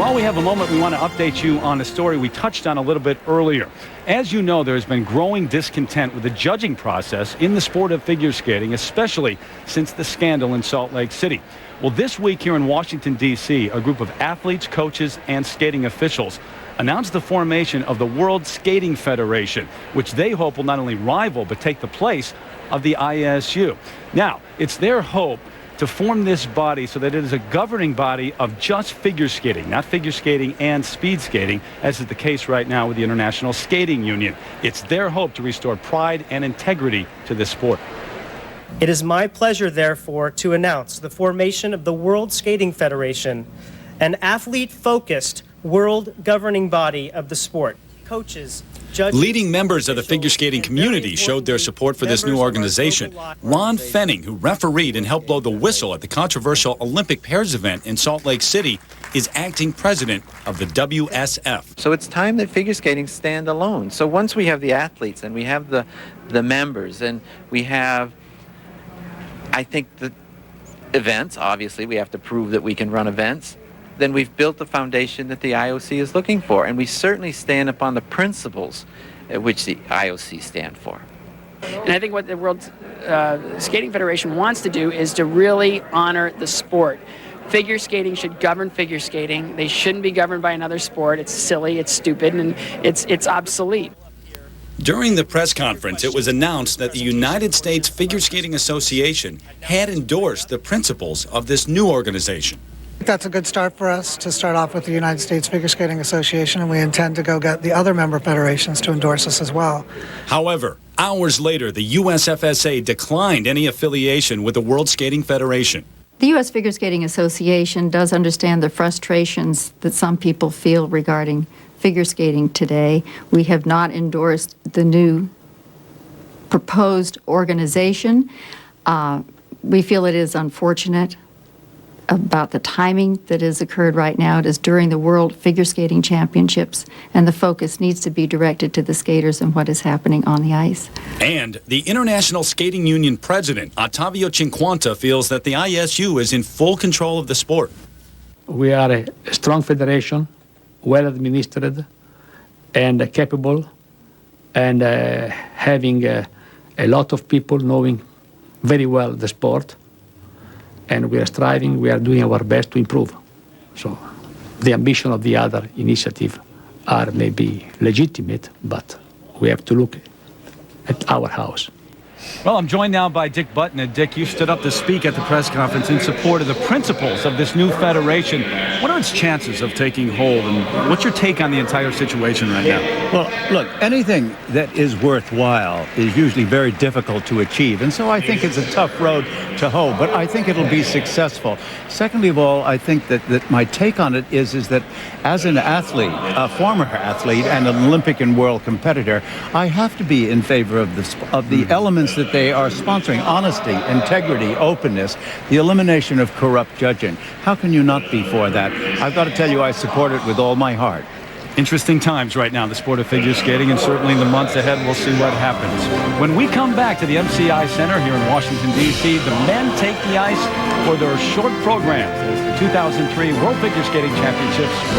while we have a moment, we want to update you on a story we touched on a little bit earlier. As you know, there has been growing discontent with the judging process in the sport of figure skating, especially since the scandal in Salt Lake City. Well, this week here in Washington, D.C., a group of athletes, coaches, and skating officials announced the formation of the World Skating Federation, which they hope will not only rival but take the place of the ISU. Now, it's their hope to form this body so that it is a governing body of just figure skating, not figure skating and speed skating, as is the case right now with the International Skating Union. It's their hope to restore pride and integrity to this sport. It is my pleasure, therefore, to announce the formation of the World Skating Federation, an athlete-focused world governing body of the sport. Coaches, judges, leading members of the figure skating community showed their support for this new organization. Ron Fenning, who refereed and helped blow the whistle at the controversial Olympic pairs event in Salt Lake City, is acting president of the WSF. So it's time that figure skating stand alone. So once we have the athletes and we have the members and we have, I think, the events, obviously we have to prove that we can run events, then we've built the foundation that the IOC is looking for. And we certainly stand upon the principles which the IOC stand for. And I think what the World Skating Federation wants to do is to really honor the sport. Figure skating should govern figure skating. They shouldn't be governed by another sport. It's silly, it's stupid, and it's obsolete. During the press conference, it was announced that the United States Figure Skating Association had endorsed the principles of this new organization. That's a good start for us to start off with the United States Figure Skating Association, and we intend to go get the other member federations to endorse us as well. However, hours later, the USFSA declined any affiliation with the World Skating Federation. The U.S. Figure Skating Association does understand the frustrations that some people feel regarding figure skating today. We have not endorsed the new proposed organization. We feel it is unfortunate about the timing that has occurred right now. It is during the World Figure Skating Championships, and the focus needs to be directed to the skaters and what is happening on the ice. And the International Skating Union president, Ottavio Cinquanta, feels that the ISU is in full control of the sport. We are a strong federation, well administered and capable, and having a lot of people knowing very well the sport. And we are striving, we are doing our best to improve. So the ambition of the other initiative are maybe legitimate, but we have to look at our house. Well, I'm joined now by Dick Button. Dick, you stood up to speak at the press conference in support of the principles of this new federation. What are its chances of taking hold, and what's your take on the entire situation right now? Well, look, anything that is worthwhile is usually very difficult to achieve, and so I think it's a tough road to hoe, but I think it'll be successful. Secondly of all, I think that my take on it is that as an athlete, a former athlete and an Olympic and world competitor, I have to be in favor of the elements that they are sponsoring: honesty, integrity, openness, the elimination of corrupt judging. How can you not be for that? I've got to tell you, I support it with all my heart. Interesting times right now in the sport of figure skating, and certainly in the months ahead we'll see what happens. When we come back to the MCI Center here in Washington, D.C., the men take the ice for their short programs as the 2003 World Figure Skating Championships roll